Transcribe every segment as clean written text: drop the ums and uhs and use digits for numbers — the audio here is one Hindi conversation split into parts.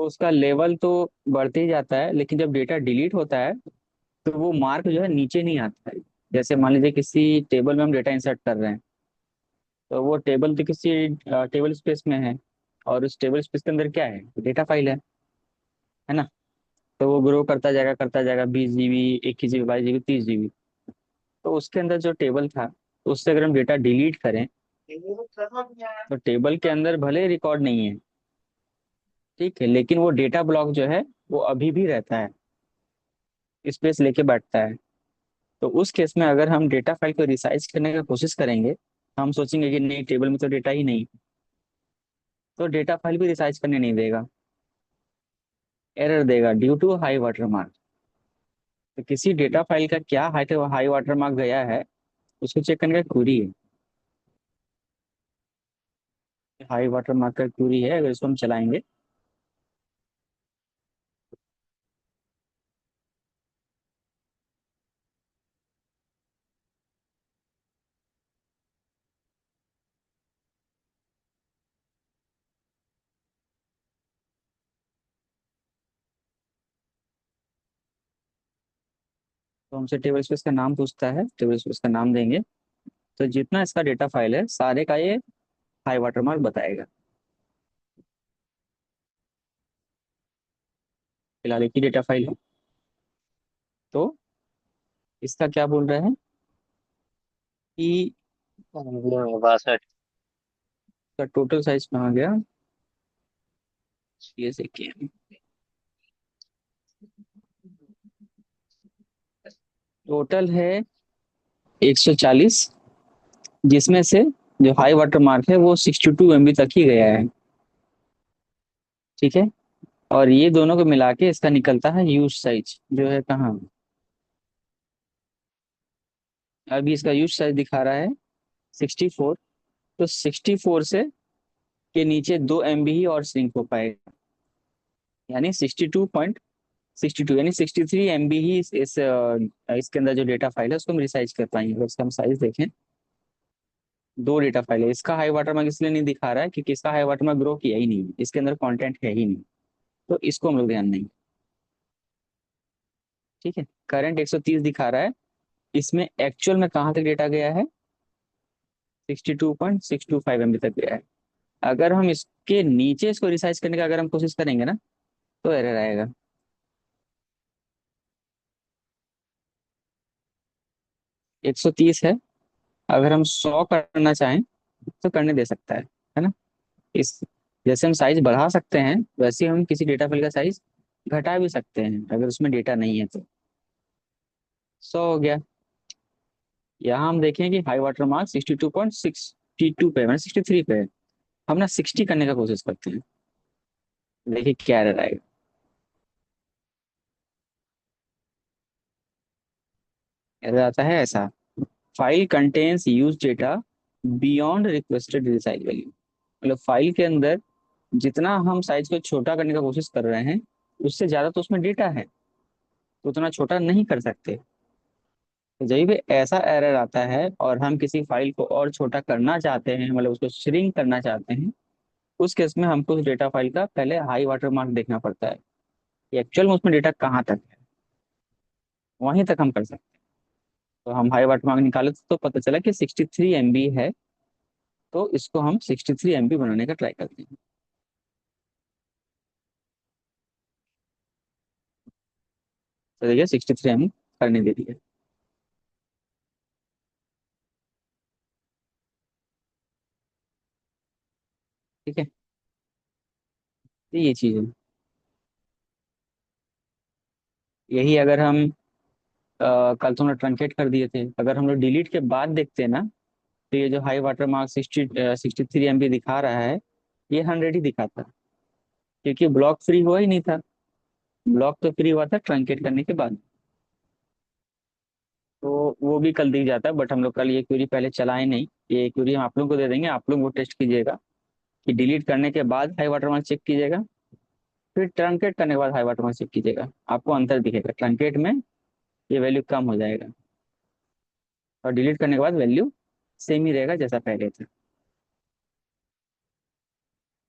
तो उसका लेवल तो बढ़ते ही जाता है, लेकिन जब डेटा डिलीट होता है तो वो मार्क जो है नीचे नहीं आता है। जैसे मान लीजिए किसी टेबल में हम डेटा इंसर्ट कर रहे हैं, तो वो टेबल तो किसी टेबल स्पेस में है, और उस टेबल स्पेस के अंदर क्या है, डेटा फाइल है ना। तो वो ग्रो करता जाएगा 20 GB, 21 GB, 22 GB, 30 GB। तो उसके अंदर जो टेबल था, उससे अगर हम डेटा डिलीट करें तो टेबल के अंदर भले रिकॉर्ड नहीं है, ठीक है, लेकिन वो डेटा ब्लॉक जो है वो अभी भी रहता है, स्पेस लेके बैठता है। तो उस केस में अगर हम डेटा फाइल को रिसाइज करने की कोशिश करेंगे, हम सोचेंगे कि नहीं, टेबल में तो डेटा ही नहीं, तो डेटा फाइल भी रिसाइज करने नहीं देगा, एरर देगा due to high water mark. तो किसी डेटा फाइल का क्या हाई वाटर मार्क गया है, उसको चेक करने का क्वेरी है। हाई वाटर मार्क का क्वेरी है, अगर इसको हम चलाएंगे तो हमसे टेबल स्पेस का नाम पूछता है, टेबल स्पेस का नाम देंगे, तो जितना इसका डेटा फाइल है सारे का ये हाई वाटर मार्क बताएगा। फिलहाल एक ही डेटा फाइल है, तो इसका क्या बोल रहे हैं कि बासठ। इसका टोटल साइज कहाँ गया, ये देखिए, टोटल है 140, जिसमें से जो हाई वाटर मार्क है वो 62 MB तक ही गया है, ठीक है। और ये दोनों को मिला के इसका निकलता है यूज साइज, जो है कहाँ, अभी इसका यूज साइज दिखा रहा है 64। तो 64 से के नीचे 2 MB ही और सिंक हो पाएगा, यानी 62.62, यानी 63 MB ही इसके अंदर जो डेटा फाइल है उसको हम रिसाइज कर पाएंगे। अगर इसका हम साइज देखें, दो डेटा फाइल है, इसका हाई वाटर मार्क इसलिए नहीं दिखा रहा है क्योंकि इसका हाई वाटर मार्क ग्रो किया ही नहीं, इसके अंदर कंटेंट है ही नहीं, तो इसको हम लोग ध्यान नहीं, ठीक है। करंट 130 दिखा रहा है, इसमें एक्चुअल में कहाँ तक डेटा गया है, 62.625 MB तक गया है। अगर हम इसके नीचे इसको रिसाइज करने का अगर हम कोशिश करेंगे ना, तो एरर आएगा। 130 है, अगर हम 100 करना चाहें तो करने दे सकता है ना। इस जैसे हम साइज बढ़ा सकते हैं, वैसे हम किसी डेटा फाइल का साइज घटा भी सकते हैं अगर उसमें डेटा नहीं है तो। 100 हो गया। यहाँ हम देखें कि हाई वाटर मार्क 62.62 पे, मतलब 63 पे है। हम ना 60 करने का कोशिश करते हैं, देखिए क्या एरर आएगा। एरर आता है ऐसा, file contains use data beyond requested size value. मतलब फाइल के अंदर जितना हम साइज को छोटा करने का कोशिश कर रहे हैं, उससे ज्यादा तो उसमें डेटा है, तो उतना छोटा नहीं कर सकते। तो जब भी ऐसा एरर आता है और हम किसी फाइल को और छोटा करना चाहते हैं, मतलब उसको श्रिंक करना चाहते हैं, उस केस में हमको उस डेटा फाइल का पहले हाई वाटर मार्क देखना पड़ता है कि एक्चुअल में उसमें डेटा कहाँ तक है, वहीं तक हम कर सकते हैं। तो हम हाई वाटर मार्क निकाले तो पता चला कि 63 MB है, तो इसको हम 63 MB बनाने का ट्राई करते हैं। तो देखिए 63 MB करने दे दिया, ठीक है। तो ये चीज है, यही अगर हम कल तो हमने ट्रंकेट कर दिए थे, अगर हम लोग डिलीट के बाद देखते हैं ना, तो ये जो हाई वाटर मार्क 63 MB दिखा रहा है, ये 100 ही दिखाता, क्योंकि ब्लॉक फ्री हुआ ही नहीं था। ब्लॉक तो फ्री हुआ था ट्रंकेट करने के बाद, तो वो भी कल दिख जाता है, बट हम लोग कल ये क्वेरी पहले चलाए नहीं। ये क्वेरी हम आप लोगों को दे देंगे, आप लोग वो टेस्ट कीजिएगा कि डिलीट करने के बाद हाई वाटर मार्क चेक कीजिएगा, फिर ट्रंकेट करने के बाद हाई वाटर मार्क चेक कीजिएगा, आपको अंतर दिखेगा। ट्रंकेट में ये वैल्यू कम हो जाएगा, और डिलीट करने के बाद वैल्यू सेम ही रहेगा जैसा पहले था,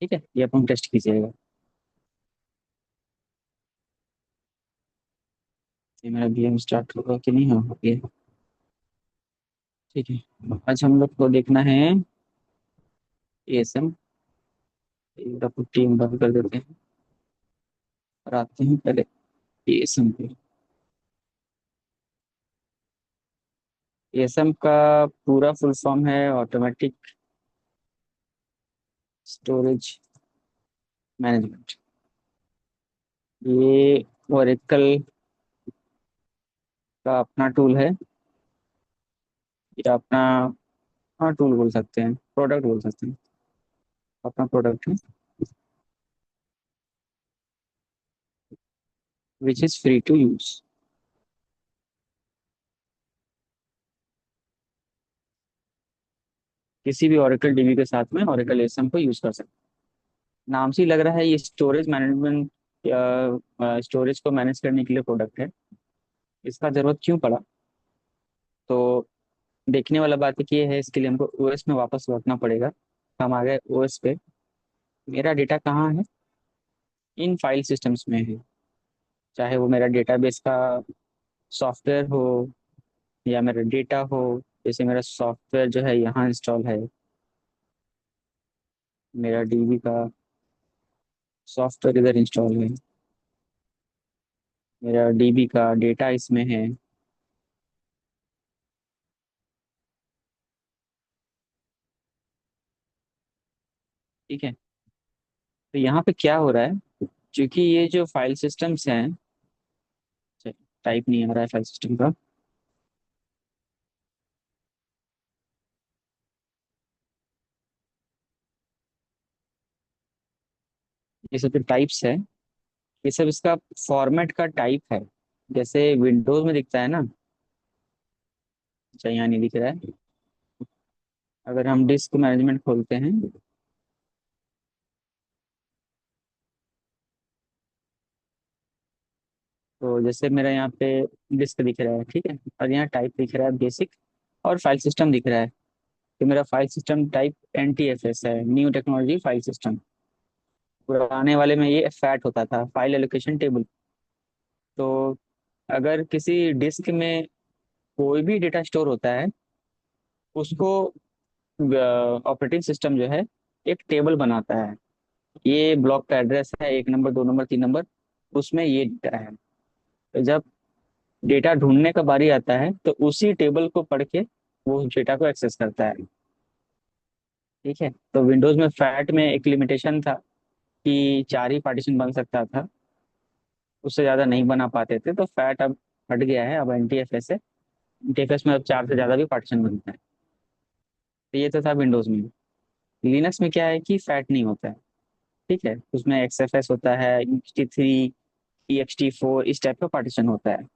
ठीक है। ये अपन टेस्ट कीजिएगा। ये मेरा गेम स्टार्ट होगा कि नहीं? हाँ हो गया। ठीक है, आज हम लोग को देखना है एएसएम। टीम बंद कर देते हैं और आते हैं पहले एएसएम पे। एएसएम का पूरा फुल फॉर्म है ऑटोमेटिक स्टोरेज मैनेजमेंट। ये ओरेकल का अपना टूल है, या अपना, हाँ टूल बोल सकते हैं, प्रोडक्ट बोल सकते हैं, अपना प्रोडक्ट है which is free to use. किसी भी ओरेकल डीबी के साथ में ओरेकल एएसएम को यूज कर सकते हैं। नाम से ही लग रहा है ये स्टोरेज मैनेजमेंट या स्टोरेज को मैनेज करने के लिए प्रोडक्ट है। इसका जरूरत क्यों पड़ा? तो देखने वाला बात एक ये है, इसके लिए हमको ओएस में वापस लौटना पड़ेगा। हम आ गए ओएस पे। मेरा डेटा कहाँ है? इन फाइल सिस्टम्स में है। चाहे वो मेरा डेटाबेस का सॉफ्टवेयर हो या मेरा डेटा हो। जैसे मेरा सॉफ्टवेयर जो है यहाँ इंस्टॉल है, मेरा डीबी का सॉफ्टवेयर इधर इंस्टॉल है, मेरा डीबी का डेटा इसमें है। ठीक है, तो यहाँ पे क्या हो रहा है? क्योंकि ये जो फाइल सिस्टम्स हैं, टाइप नहीं आ रहा है फाइल सिस्टम का। ये सब जो टाइप्स है, ये सब इसका फॉर्मेट का टाइप है। जैसे विंडोज में दिखता है ना। अच्छा, यहाँ नहीं दिख रहा है। अगर हम डिस्क मैनेजमेंट खोलते हैं, तो जैसे मेरा यहाँ पे डिस्क दिख रहा है, ठीक है, और यहाँ टाइप दिख रहा है बेसिक, और फाइल सिस्टम दिख रहा है। तो मेरा फाइल सिस्टम टाइप एनटीएफएस है, न्यू टेक्नोलॉजी फाइल सिस्टम। पुराने वाले में ये फैट होता था, फाइल एलोकेशन टेबल। तो अगर किसी डिस्क में कोई भी डेटा स्टोर होता है, उसको ऑपरेटिंग सिस्टम जो है एक टेबल बनाता है। ये ब्लॉक का एड्रेस है, 1 नंबर, 2 नंबर, 3 नंबर, उसमें ये डेटा है। तो जब डेटा ढूंढने का बारी आता है, तो उसी टेबल को पढ़ के वो उस डेटा को एक्सेस करता है। ठीक है, तो विंडोज में फैट में एक लिमिटेशन था कि 4 ही पार्टीशन बन सकता था, उससे ज़्यादा नहीं बना पाते थे। तो फैट अब हट गया है, अब एनटीएफएस है। एनटीएफएस में अब 4 से ज़्यादा भी पार्टीशन बनता है। तो ये तो था विंडोज में। लिनक्स में क्या है कि फैट नहीं होता है। ठीक है, उसमें एक्सएफएस होता है, ext3, ext4, इस टाइप का पार्टीशन होता है।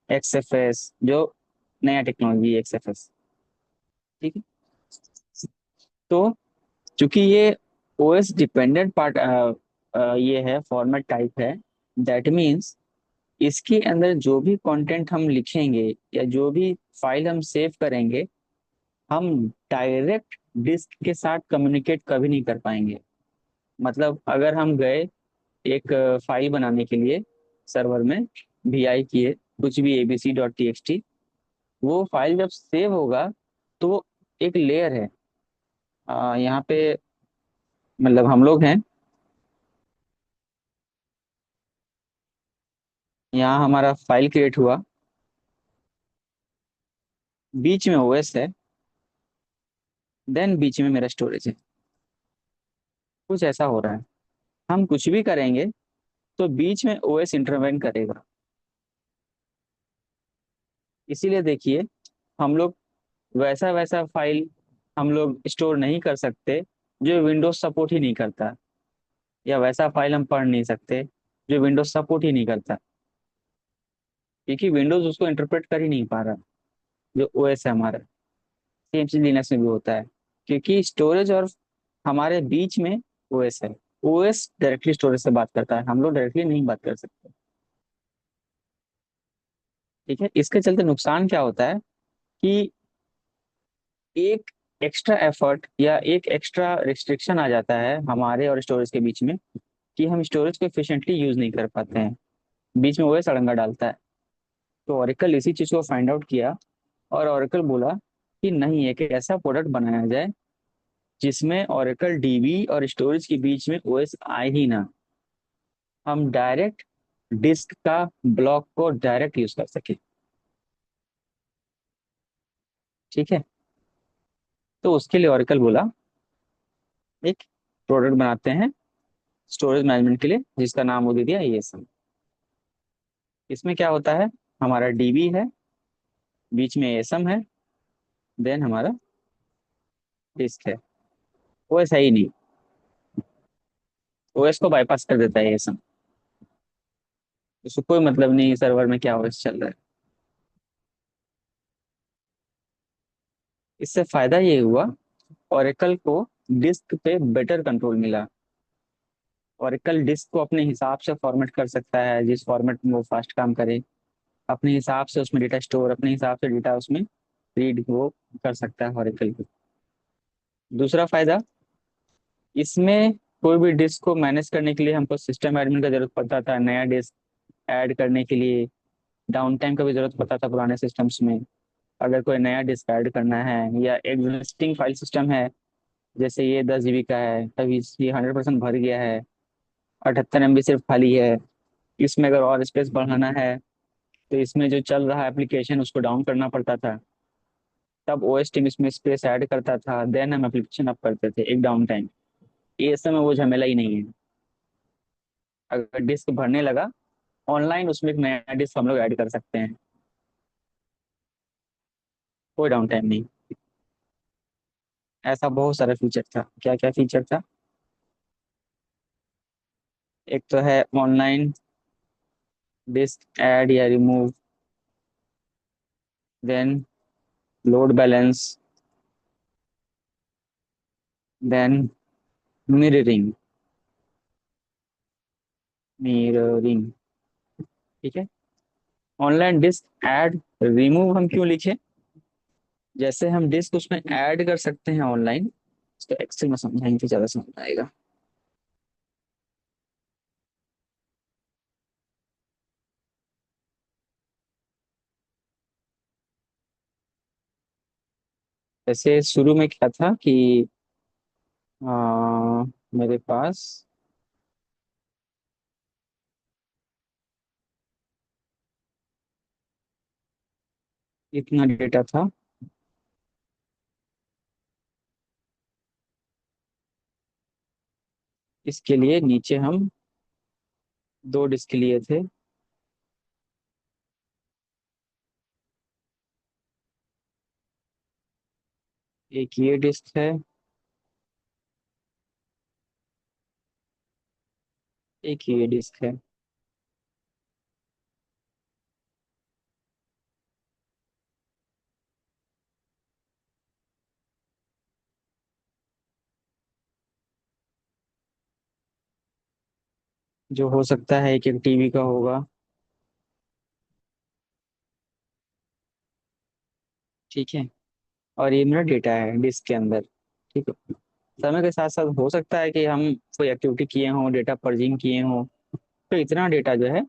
एक्सएफएस जो नया टेक्नोलॉजी एक्सएफएस। ठीक है, तो चूंकि ये ओएस डिपेंडेंट पार्ट, ये है फॉर्मेट टाइप है, दैट मीन्स इसके अंदर जो भी कंटेंट हम लिखेंगे या जो भी फाइल हम सेव करेंगे, हम डायरेक्ट डिस्क के साथ कम्युनिकेट कभी नहीं कर पाएंगे। मतलब अगर हम गए एक फाइल बनाने के लिए सर्वर में, वी किए कुछ भी abc.txt, वो फाइल जब सेव होगा तो वो एक लेयर है। यहाँ पे मतलब हम लोग हैं, यहाँ हमारा फाइल क्रिएट हुआ, बीच में ओएस है, देन बीच में मेरा स्टोरेज है। कुछ ऐसा हो रहा है, हम कुछ भी करेंगे तो बीच में ओएस इंटरवेन करेगा। इसीलिए देखिए, हम लोग वैसा वैसा फाइल हम लोग स्टोर नहीं कर सकते जो विंडोज सपोर्ट ही नहीं करता, या वैसा फाइल हम पढ़ नहीं सकते जो विंडोज सपोर्ट ही नहीं करता, क्योंकि विंडोज उसको इंटरप्रेट कर ही नहीं पा रहा जो ओएस है हमारा। सेम चीज लिनक्स में भी होता है, क्योंकि स्टोरेज और हमारे बीच में ओएस है। ओएस डायरेक्टली स्टोरेज से बात करता है, हम लोग डायरेक्टली नहीं बात कर सकते। ठीक है, इसके चलते नुकसान क्या होता है कि एक एक्स्ट्रा एफर्ट या एक एक्स्ट्रा रिस्ट्रिक्शन आ जाता है हमारे और स्टोरेज के बीच में, कि हम स्टोरेज को एफिशिएंटली यूज नहीं कर पाते हैं। बीच में ओएस अड़ंगा डालता है। तो ओरेकल इसी चीज को फाइंड आउट किया, और ओरेकल बोला कि नहीं, एक ऐसा प्रोडक्ट बनाया जाए जिसमें ओरेकल डीबी और स्टोरेज के बीच में ओएस आए ही ना। हम डायरेक्ट डिस्क का ब्लॉक को डायरेक्ट यूज कर सके। ठीक है। तो उसके लिए ओरेकल बोला एक प्रोडक्ट बनाते हैं स्टोरेज मैनेजमेंट के लिए, जिसका नाम वो दे दिया एएसएम। इसमें क्या होता है, हमारा डीबी है, बीच में एएसएम है, देन हमारा डिस्क है। ओएस है ही नहीं, ओएस को बाईपास कर देता है एएसएम। उसको कोई मतलब नहीं सर्वर में क्या ओएस चल रहा है। इससे फायदा ये हुआ, ओरेकल को डिस्क पे बेटर कंट्रोल मिला। ओरेकल डिस्क को अपने हिसाब से फॉर्मेट कर सकता है, जिस फॉर्मेट में वो फास्ट काम करे। अपने हिसाब से उसमें डेटा स्टोर, अपने हिसाब से डेटा उसमें रीड वो कर सकता है ओरेकल को। दूसरा फायदा, इसमें कोई भी डिस्क को मैनेज करने के लिए हमको सिस्टम एडमिन का जरूरत पड़ता था, नया डिस्क ऐड करने के लिए डाउन टाइम का भी जरूरत पड़ता था पुराने सिस्टम्स में। अगर कोई नया डिस्क ऐड करना है या एग्जिस्टिंग फाइल सिस्टम है, जैसे ये 10 GB का है, तभी ये 100% भर गया है, 78 MB सिर्फ खाली है, इसमें अगर और स्पेस बढ़ाना है तो इसमें जो चल रहा है एप्लीकेशन उसको डाउन करना पड़ता था। तब ओएस टीम इसमें स्पेस ऐड करता था, देन हम एप्लीकेशन अप करते थे एक डाउन टाइम। ये समय वो झमेला ही नहीं है। अगर डिस्क भरने लगा ऑनलाइन, उसमें एक नया डिस्क हम लोग ऐड कर सकते हैं, कोई डाउन टाइम नहीं। ऐसा बहुत सारा फीचर था। क्या क्या फीचर था? एक तो है ऑनलाइन डिस्क ऐड या remove, then load balance, then mirroring. Mirroring, ठीक है। ऑनलाइन डिस्क ऐड रिमूव हम क्यों लिखे? जैसे हम डिस्क उसमें ऐड कर सकते हैं ऑनलाइन, इसको एक्सेल में समझाएंगे तो ज्यादा समझ में आएगा। जैसे शुरू में क्या था कि मेरे पास इतना डेटा था, इसके लिए नीचे हम दो डिस्क लिए थे। एक ये डिस्क है, एक ये डिस्क है। जो हो सकता है एक एक टीबी का होगा। ठीक है। और ये मेरा डेटा है डिस्क के अंदर। ठीक है। समय के साथ साथ हो सकता है कि हम कोई एक्टिविटी किए हों, डेटा पर्जिंग किए हों, तो इतना डेटा जो है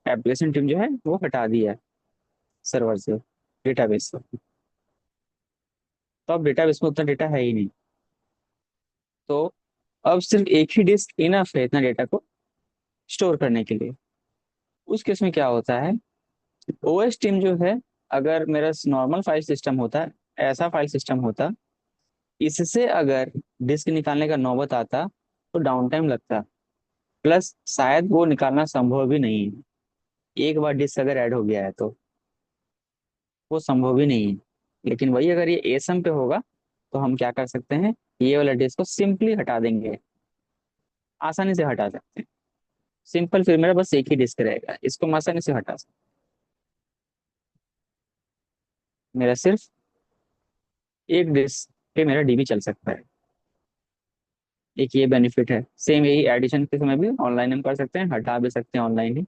एप्लीकेशन टीम जो है वो हटा दिया है सर्वर से, डेटाबेस से। तो अब डेटाबेस में उतना डेटा है ही नहीं। तो अब सिर्फ एक ही डिस्क इनफ है इतना डेटा को स्टोर करने के लिए। उस केस में क्या होता है, ओएस टीम जो है, अगर मेरा नॉर्मल फाइल सिस्टम होता, ऐसा फाइल सिस्टम होता, इससे अगर डिस्क निकालने का नौबत आता तो डाउन टाइम लगता, प्लस शायद वो निकालना संभव भी नहीं है। एक बार डिस्क अगर ऐड हो गया है तो वो संभव ही नहीं है। लेकिन वही अगर ये एसएम पे होगा तो हम क्या कर सकते हैं, ये वाला डिस्क को सिंपली हटा देंगे, आसानी से हटा सकते हैं। सिंपल, फिर मेरा बस एक ही डिस्क रहेगा, इसको हम आसानी से हटा सकते हैं। मेरा सिर्फ एक डिस्क पे मेरा डीबी चल सकता है। एक ये बेनिफिट है। सेम यही एडिशन के समय भी ऑनलाइन हम कर सकते हैं, हटा भी सकते हैं ऑनलाइन ही।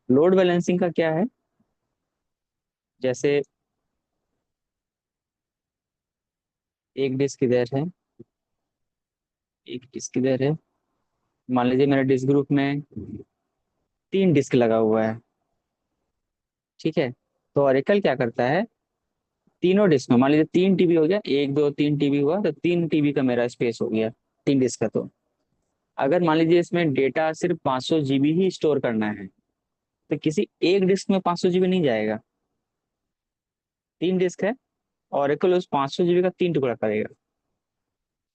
लोड बैलेंसिंग का क्या है, जैसे एक डिस्क इधर है, एक डिस्क इधर है। मान लीजिए मेरे डिस्क ग्रुप में 3 डिस्क लगा हुआ है। ठीक है। तो ऑरेकल क्या करता है, तीनों डिस्क में, मान लीजिए 3 टीबी हो गया, 1 2 3 टीबी हुआ तो 3 टीबी का मेरा स्पेस हो गया, 3 डिस्क का। तो अगर मान लीजिए इसमें डेटा सिर्फ 500 जीबी ही स्टोर करना है, तो किसी एक डिस्क में 500 जीबी नहीं जाएगा। 3 डिस्क है, ऑरेकल उस 500 जीबी का 3 टुकड़ा करेगा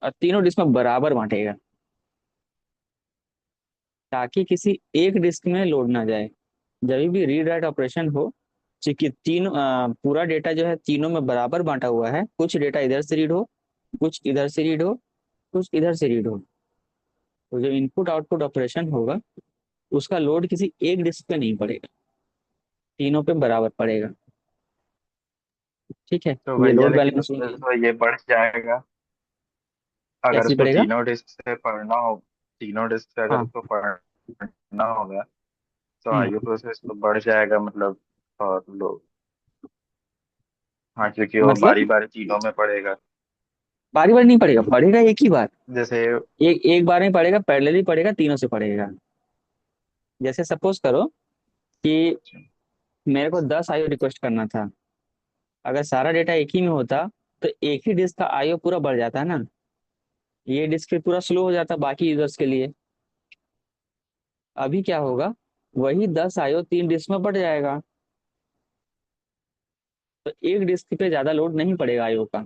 और तीनों डिस्क में बराबर बांटेगा, ताकि किसी एक डिस्क में लोड ना जाए। जब भी रीड राइट ऑपरेशन हो, चूंकि पूरा डेटा जो है तीनों में बराबर बांटा हुआ है, कुछ डेटा इधर से रीड हो, कुछ इधर से रीड हो, कुछ इधर से रीड हो, तो जो इनपुट आउटपुट ऑपरेशन होगा उसका लोड किसी एक डिस्क पे नहीं पड़ेगा, तीनों पे बराबर पड़ेगा। ठीक है, तो ये भैया लोड लेकिन बैलेंसिंग उसमें है। तो ये बढ़ जाएगा। अगर कैसे उसको पड़ेगा? तीनों डिस्क से पढ़ना हो, तीनों डिस्क से अगर हाँ। उसको पढ़ना होगा तो हम्म। आईओ प्रोसेस तो बढ़ जाएगा मतलब। और लो, हाँ, क्योंकि वो बारी मतलब बारी तीनों में पढ़ेगा। बारी बारी नहीं पड़ेगा, पड़ेगा एक ही बार। जैसे एक एक बार में पड़ेगा, पैरेलली पड़ेगा, तीनों से पड़ेगा। जैसे सपोज करो कि मेरे को 10 आईओ रिक्वेस्ट करना था, अगर सारा डेटा एक ही में होता तो एक ही डिस्क का आईओ पूरा बढ़ जाता है ना, ये डिस्क फिर पूरा स्लो हो जाता बाकी यूजर्स के लिए। अभी क्या होगा, वही 10 आईओ 3 डिस्क में बढ़ जाएगा, तो एक डिस्क पे ज्यादा लोड नहीं पड़ेगा आईओ का।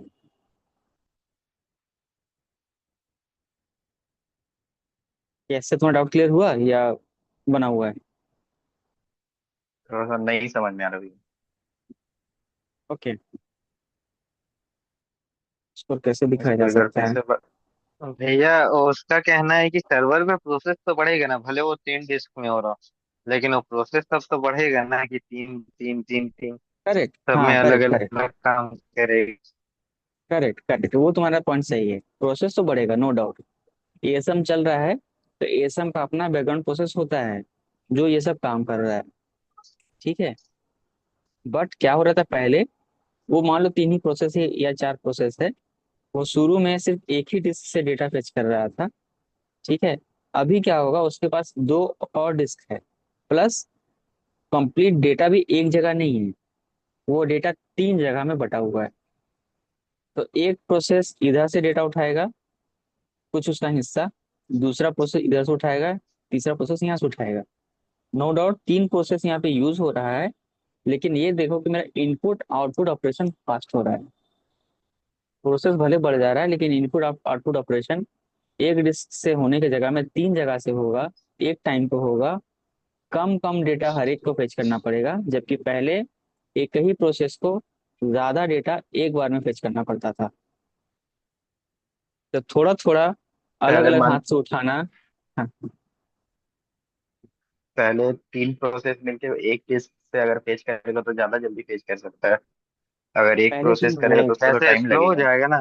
कैसे, तुम्हारा डाउट क्लियर हुआ या बना हुआ है? थोड़ा सा नहीं समझ में आ रहा भैया। ओके, इसको कैसे दिखाया इसको जा एक बार सकता फिर है? से भैया उसका कहना है कि सर्वर पे प्रोसेस तो बढ़ेगा ना, भले वो 3 डिस्क में हो रहा, लेकिन वो प्रोसेस तब तो बढ़ेगा ना कि तीन तीन तीन तीन करेक्ट, सब हाँ, में अलग करेक्ट करेक्ट। अलग काम करेगा। करेक्ट करेक्ट, वो तुम्हारा पॉइंट सही है, प्रोसेस तो बढ़ेगा, नो डाउट। एएसएम चल रहा है तो एएसएम का अपना बैकग्राउंड प्रोसेस होता है जो ये सब काम कर रहा है। ठीक है। बट क्या हो रहा था पहले, वो मान लो 3 ही प्रोसेस है या 4 प्रोसेस है, वो शुरू में सिर्फ एक ही डिस्क से डेटा फेच कर रहा था। ठीक है। अभी क्या होगा, उसके पास 2 और डिस्क है, प्लस कंप्लीट डेटा भी एक जगह नहीं है, वो डेटा 3 जगह में बटा हुआ है। तो एक प्रोसेस इधर से डेटा उठाएगा, कुछ उसका हिस्सा, दूसरा प्रोसेस इधर से उठाएगा, तीसरा प्रोसेस यहाँ से उठाएगा। नो डाउट 3 प्रोसेस यहाँ पे यूज हो रहा है, लेकिन ये देखो कि मेरा इनपुट आउटपुट ऑपरेशन फास्ट हो रहा है। प्रोसेस भले बढ़ जा रहा है लेकिन इनपुट आउटपुट ऑपरेशन एक डिस्क से होने की जगह में 3 जगह से होगा, एक टाइम पे होगा, कम कम डेटा हर एक को फेच करना पड़ेगा, जबकि पहले एक ही प्रोसेस को ज्यादा डेटा एक बार में फेच करना पड़ता था। तो थोड़ा थोड़ा अलग पहले अलग मान हाथ से उठाना। हाँ, पहले 3 प्रोसेस मिलके एक डिस्क से अगर पेज करेगा तो ज्यादा जल्दी पेज कर सकता है। अगर एक पहले प्रोसेस तुम करेगा तो उसको तो वैसे टाइम स्लो हो लगेगा। जाएगा ना।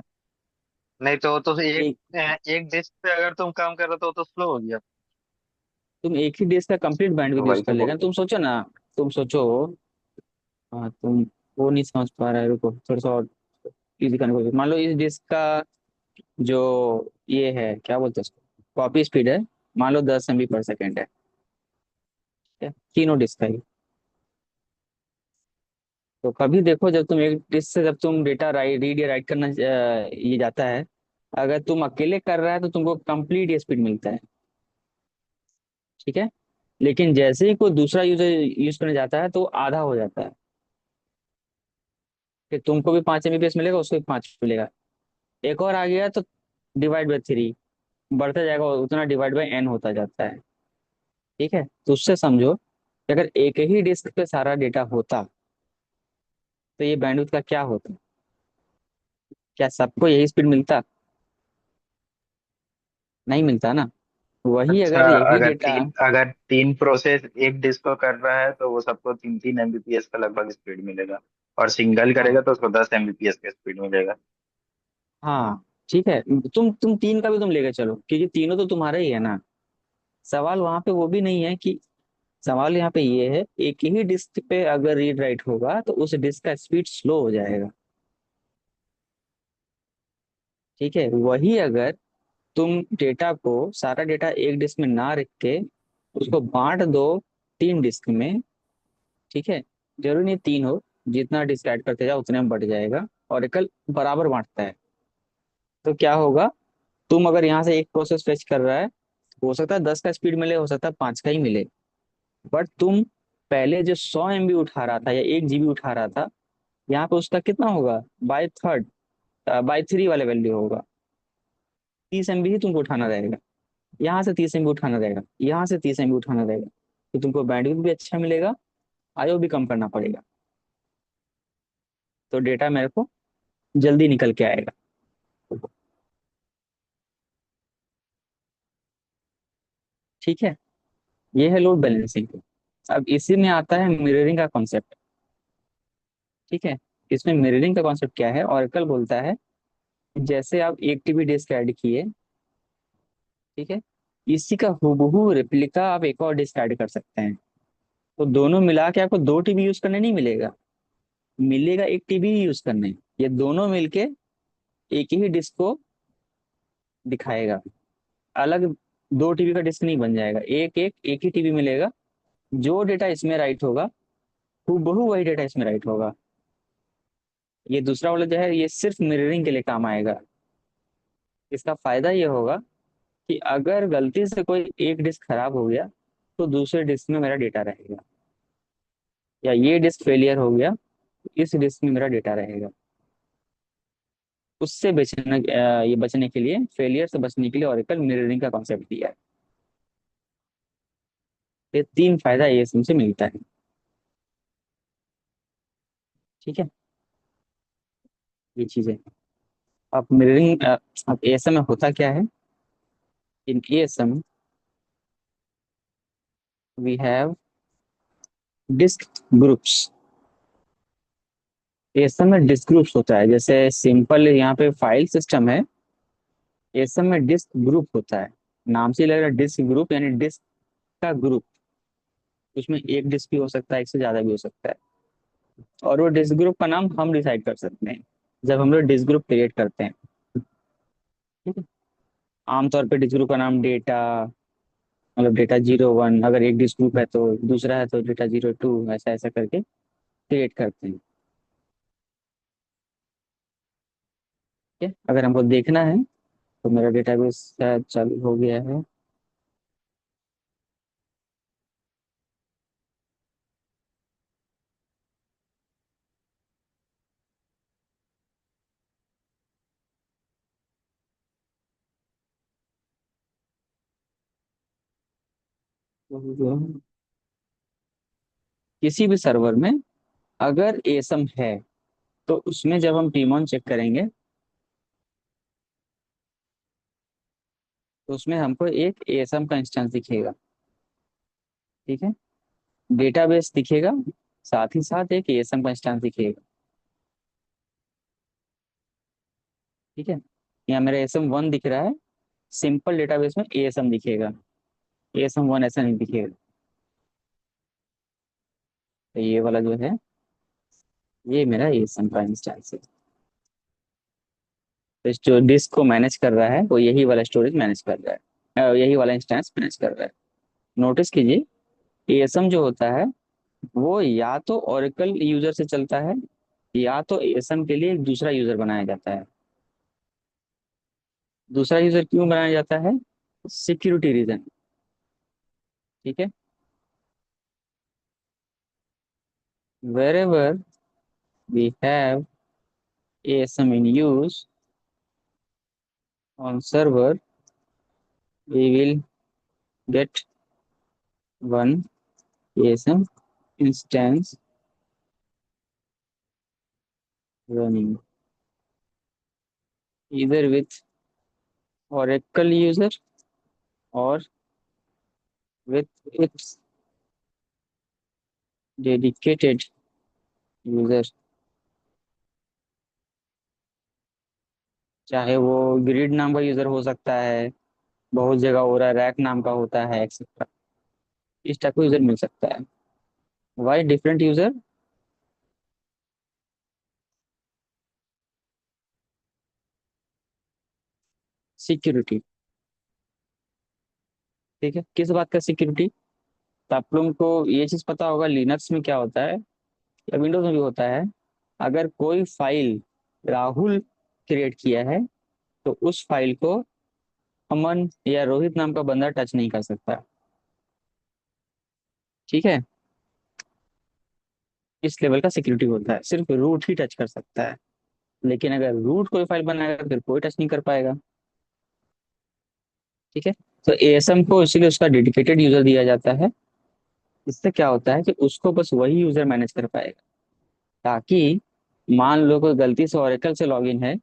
नहीं तो एक एक एक डिस्क पे अगर तुम काम कर रहे हो तो स्लो हो गया। तुम एक ही डिस्क का कंप्लीट बैंडविड्थ यूज वही कर तो लेगा, बोल रहा तुम सोचो ना। तुम सोचो। हाँ, तुम वो नहीं समझ पा रहे, रुको थोड़ा सा और इजी करने की कोशिश। मान लो इस डिस्क का जो ये है, क्या बोलते हैं उसको, कॉपी स्पीड है, मान लो 10 MB/सेकेंड है। ठीक है? तीनों डिस्क है। तो कभी देखो, जब तुम एक डिस्क से जब तुम डेटा रीड या राइट करना ये जाता है, अगर तुम अकेले कर रहा है तो तुमको कंप्लीट स्पीड मिलता है। ठीक है। लेकिन जैसे ही कोई दूसरा यूजर यूज करने जाता है तो वो आधा हो जाता है, कि तुमको भी 5 MB मिलेगा, उसको भी 5 मिलेगा। एक और आ गया तो डिवाइड बाय 3, बढ़ता जाएगा, उतना डिवाइड बाय n होता जाता है। ठीक है। तो उससे समझो कि अगर एक ही डिस्क पे सारा डेटा होता तो ये बैंडविड्थ का क्या होता, क्या सबको यही स्पीड मिलता? नहीं मिलता ना। वही अच्छा, अगर यही डेटा, अगर तीन प्रोसेस एक डिस्क को कर रहा है तो वो सबको 3 3 एमबीपीएस का लगभग स्पीड मिलेगा। और सिंगल हाँ करेगा तो उसको 10 एमबीपीएस का स्पीड मिलेगा। हाँ, ठीक है, तुम 3 का भी तुम लेके चलो, क्योंकि तीनों तो तुम्हारे ही है ना। सवाल वहां पे वो भी नहीं है कि, सवाल यहाँ पे ये है, एक ही डिस्क पे अगर रीड राइट होगा तो उस डिस्क का स्पीड स्लो हो जाएगा। ठीक है। वही अगर तुम डेटा को, सारा डेटा एक डिस्क में ना रख के उसको बांट दो 3 डिस्क में, ठीक है, जरूरी नहीं तीन हो, जितना डिस्क्राइब करते जाओ उतने में बढ़ जाएगा। ऑरेकल बराबर बांटता है। तो क्या होगा, तुम अगर यहाँ से एक प्रोसेस फेच कर रहा है, हो सकता है 10 का स्पीड मिले, हो सकता है 5 का ही मिले, बट तुम पहले जो 100 MB उठा रहा था या 1 GB उठा रहा था, यहाँ पे उसका कितना होगा, बाय थर्ड, बाय थ्री वाले वैल्यू होगा। 30 MB ही तुमको उठाना रहेगा, यहाँ से 30 MB उठाना रहेगा, यहाँ से 30 MB उठाना रहेगा। तो तुमको बैंडविड्थ भी अच्छा मिलेगा, आईओ भी कम करना पड़ेगा, तो डेटा मेरे को जल्दी निकल के आएगा। ठीक है, ये है लोड बैलेंसिंग। अब इसी में आता है मिररिंग का कॉन्सेप्ट। ठीक है, इसमें मिररिंग का कॉन्सेप्ट क्या है, ऑरेकल बोलता है जैसे आप एक टीबी डिस्क ऐड किए, ठीक है, इसी का हूबहू रेप्लिका आप एक और डिस्क ऐड कर सकते हैं। तो दोनों मिला के आपको 2 टीबी यूज करने नहीं मिलेगा, मिलेगा 1 टीबी ही यूज करने। ये दोनों मिलके एक ही डिस्क को दिखाएगा, अलग 2 टीबी का डिस्क नहीं बन जाएगा, एक ही टीबी मिलेगा। जो डेटा इसमें राइट होगा, हूबहू वही डेटा इसमें राइट होगा। ये दूसरा वाला जो है, ये सिर्फ मिररिंग के लिए काम आएगा। इसका फायदा ये होगा कि अगर गलती से कोई एक डिस्क खराब हो गया, तो दूसरे डिस्क में मेरा डेटा रहेगा, या ये डिस्क फेलियर हो गया, तो इस डिस्क में मेरा डेटा रहेगा। उससे बचने ये बचने के लिए, फेलियर से बचने के लिए ओरेकल मिररिंग का कॉन्सेप्ट दिया है। ये तीन फायदा एएसएम से मिलता है। ठीक है, ये चीजें। अब मिररिंग, अब एएसएम में होता क्या है, in ASM we have disk groups. ASM में डिस्क ग्रुप्स होता है, जैसे सिंपल यहाँ पे फाइल सिस्टम है, एएसएम में डिस्क ग्रुप होता है। नाम से ही लग रहा है डिस्क ग्रुप, यानी डिस्क का ग्रुप। उसमें एक डिस्क भी हो सकता है, एक से ज्यादा भी हो सकता है, और वो डिस्क ग्रुप का नाम हम डिसाइड कर सकते हैं जब हम लोग डिस्क ग्रुप क्रिएट करते हैं। ठीक है, आमतौर पे डिस्क ग्रुप का नाम डेटा, मतलब डेटा 0 1, अगर एक डिस्क ग्रुप है तो दूसरा है तो डेटा 0 2, ऐसा ऐसा करके क्रिएट करते हैं। ठीक है, अगर हमको देखना है तो मेरा डेटाबेस शायद चालू हो गया है। किसी भी सर्वर में अगर एसम है, तो उसमें जब हम टीमॉन चेक करेंगे, तो उसमें हमको एक एसम का इंस्टेंस दिखेगा। ठीक है, डेटाबेस दिखेगा, साथ ही साथ एक एएसएम का इंस्टेंस दिखेगा। ठीक है, यहाँ मेरा एएसएम 1 दिख रहा है, सिंपल डेटाबेस में एएसएम दिखेगा, एएसएम 1 ऐसा नहीं दिखेगा। तो ये वाला जो है, ये मेरा एएसएम का इंस्टेंस है। तो जो डिस्क को मैनेज कर रहा है वो यही वाला स्टोरेज मैनेज कर रहा है, यही वाला इंस्टेंस मैनेज कर रहा है। नोटिस कीजिए, एएसएम जो होता है वो या तो ओरेकल यूजर से चलता है, या तो एएसएम के लिए एक दूसरा यूजर बनाया जाता है। दूसरा यूजर क्यों बनाया जाता है, सिक्योरिटी रीजन। ठीक है, wherever we have ASM in use on server, we will get one ASM instance running either with Oracle user or with its dedicated user। चाहे वो ग्रिड नाम का यूजर हो सकता है, बहुत जगह हो रहा है रैक नाम का होता है, एक्सेट्रा। इस टाइप का यूजर मिल सकता है। Why different user, security. ठीक है, किस बात का सिक्योरिटी, तो आप लोगों को ये चीज पता होगा लिनक्स में क्या होता है, या विंडोज में भी होता है, अगर कोई फाइल राहुल क्रिएट किया है तो उस फाइल को अमन या रोहित नाम का बंदा टच नहीं कर सकता। ठीक है, इस लेवल का सिक्योरिटी होता है, सिर्फ रूट ही टच कर सकता है। लेकिन अगर रूट कोई फाइल बनाएगा फिर कोई टच नहीं कर पाएगा। ठीक है, तो एएसएम को इसीलिए उसका डेडिकेटेड यूजर दिया जाता है। इससे क्या होता है कि उसको बस वही यूजर मैनेज कर पाएगा, ताकि मान लो कोई गलती से ओरेकल से लॉगिन है,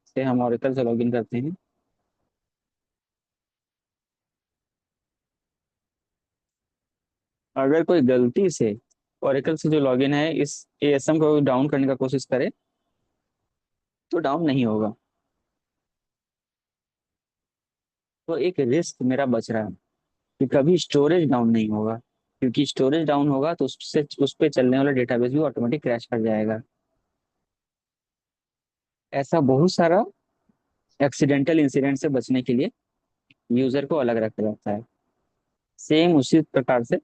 से हम ओरेकल से लॉगिन करते हैं, अगर कोई गलती से ओरेकल से जो लॉगिन है इस एएसएम को डाउन करने का कोशिश करे तो डाउन नहीं होगा। तो एक रिस्क मेरा बच रहा है कि कभी स्टोरेज डाउन नहीं होगा, क्योंकि स्टोरेज डाउन होगा तो उससे उस पे चलने वाला डेटाबेस भी ऑटोमेटिक क्रैश कर जाएगा। ऐसा बहुत सारा एक्सीडेंटल इंसिडेंट से बचने के लिए यूजर को अलग रखा जाता है। सेम उसी प्रकार से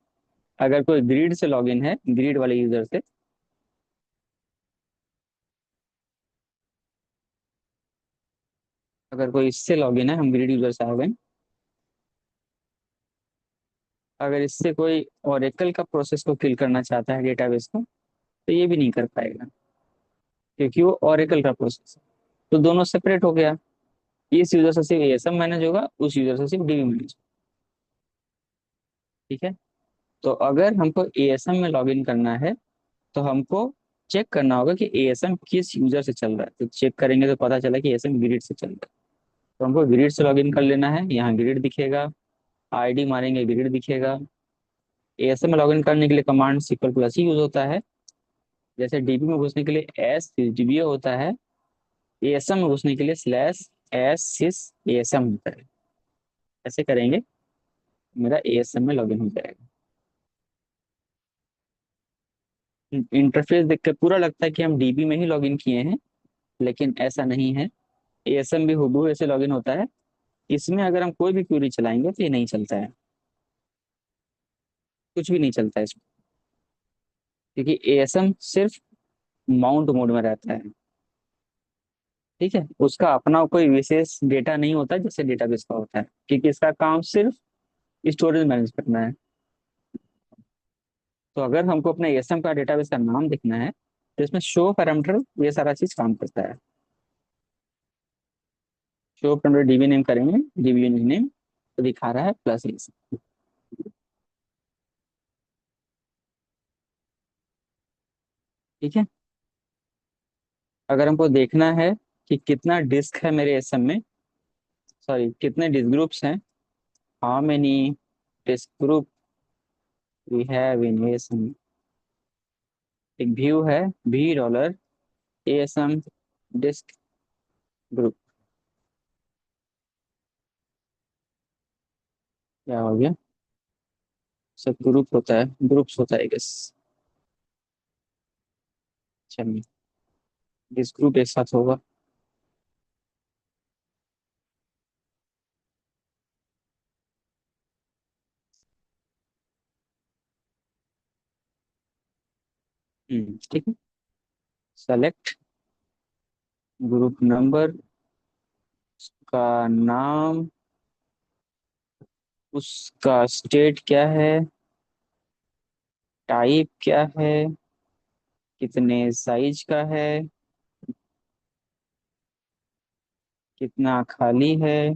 अगर कोई ग्रिड से लॉगिन है, ग्रिड वाले यूजर से, अगर कोई इससे लॉगिन है, हम ग्रिड यूजर से आ गए, अगर इससे कोई ओरेकल का प्रोसेस को किल करना चाहता है डेटाबेस को, तो ये भी नहीं कर पाएगा, क्योंकि वो ओरेकल का प्रोसेस है। तो दोनों सेपरेट हो गया, इस यूजर से सिर्फ एएसएम मैनेज होगा, उस यूजर से सिर्फ डीबी मैनेज। ठीक है, तो अगर हमको एएसएम में लॉगिन करना है तो हमको चेक करना होगा कि एएसएम किस यूजर से चल रहा है। तो चेक करेंगे तो पता चला कि एएसएम ग्रिड से चल रहा है, तो हमको ग्रिड से लॉगिन कर लेना है। यहाँ ग्रिड दिखेगा, आईडी मारेंगे ग्रिड दिखेगा। एएसएम में लॉगिन करने के लिए कमांड सिक्वल प्लस ही यूज होता है। जैसे डीबी में घुसने के लिए एस डीबी होता है, एएसएम में घुसने के लिए स्लैश एस सिस एएसएम होता है। ऐसे करेंगे, मेरा एएसएम में लॉगिन हो जाएगा। इंटरफेस देख के पूरा लगता है कि हम डीबी में ही लॉगिन किए हैं, लेकिन ऐसा नहीं है। एएसएम भी हूबहू ऐसे लॉगिन होता है। इसमें अगर हम कोई भी क्वेरी चलाएंगे तो ये नहीं चलता है, कुछ भी नहीं चलता है इसमें, क्योंकि एएसएम सिर्फ माउंट मोड में रहता है। ठीक है, उसका अपना कोई विशेष डेटा नहीं होता जैसे डेटाबेस का होता है, क्योंकि इसका काम सिर्फ स्टोरेज मैनेज करना है। तो अगर हमको अपने एएसएम का डेटाबेस का नाम देखना है तो इसमें शो पैरामीटर ये सारा चीज काम करता है। शो पैरामीटर डीबी नेम करेंगे, डीबी नेम तो दिखा रहा है प्लस एस। ठीक है, अगर हमको देखना है कि कितना डिस्क है मेरे एसएम में, सॉरी कितने डिस्क ग्रुप्स हैं, how many disk group we have in ASM, एक व्यू है भी डॉलर एएसएम डिस्क ग्रुप। क्या हो गया, सब ग्रुप होता है, ग्रुप्स होता है गेस। चलिए, डिस्क ग्रुप एक साथ होगा। ठीक है, सेलेक्ट ग्रुप नंबर का नाम, उसका स्टेट क्या है, टाइप क्या है, कितने साइज का है, कितना खाली है,